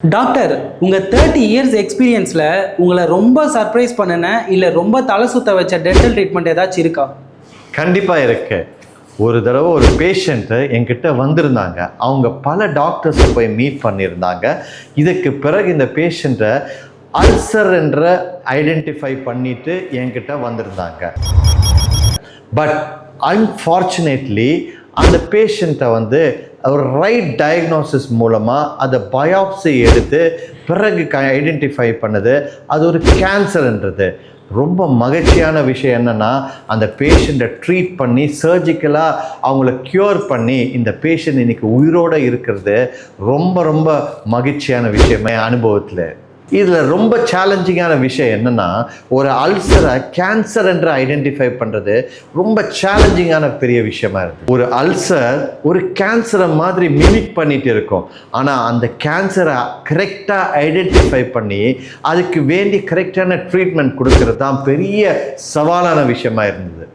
Doctor, உங்கள் 30 years எக்ஸ்பீரியன்ஸில் உங்களை ரொம்ப சர்ப்ரைஸ் பண்ணின இல்லை ரொம்ப தலை சுத்த வச்ச டென்டல் ட்ரீட்மெண்ட் ஏதாச்சும் இருக்கா? கண்டிப்பாக இருக்கு. ஒரு தடவை ஒரு பேஷண்ட்டு என்கிட்ட வந்திருந்தாங்க. அவங்க பல டாக்டர்ஸை போய் மீட் பண்ணியிருந்தாங்க. இதுக்கு பிறகு இந்த பேஷண்ட்டை அல்சர் என்ற ஐடென்டிஃபை பண்ணிட்டு என்கிட்ட வந்திருந்தாங்க. பட் அன்ஃபார்ச்சுனேட்லி அந்த பேஷண்ட்டை ஒரு ரைட் டயக்னோசிஸ் மூலமாக அதை பயாப்சி எடுத்து பிறகு ஐடென்டிஃபை பண்ணுது அது ஒரு கேன்சர்ன்றது. ரொம்ப மகிழ்ச்சியான விஷயம் என்னென்னா, அந்த பேஷண்ட்டை ட்ரீட் பண்ணி சர்ஜிக்கலாக அவங்கள க்யூர் பண்ணி இந்த பேஷண்ட் இன்னைக்கு உயிரோடு இருக்கிறது ரொம்ப ரொம்ப மகிழ்ச்சியான விஷயம் என் அனுபவத்தில். இதில் ரொம்ப சேலஞ்சிங்கான விஷயம் என்னென்னா, ஒரு அல்சரை கேன்சர் என்று ஐடென்டிஃபை பண்ணுறது ரொம்ப சேலஞ்சிங்கான பெரிய விஷயமா இருக்குது. ஒரு அல்சர் ஒரு கேன்சரை மாதிரி மிமிக் பண்ணிட்டு இருக்கும். ஆனால் அந்த கேன்சரை கரெக்டாக ஐடென்டிஃபை பண்ணி அதுக்கு வேண்டி கரெக்டான ட்ரீட்மெண்ட் கொடுக்கறது தான் பெரிய சவாலான விஷயமா இருந்தது.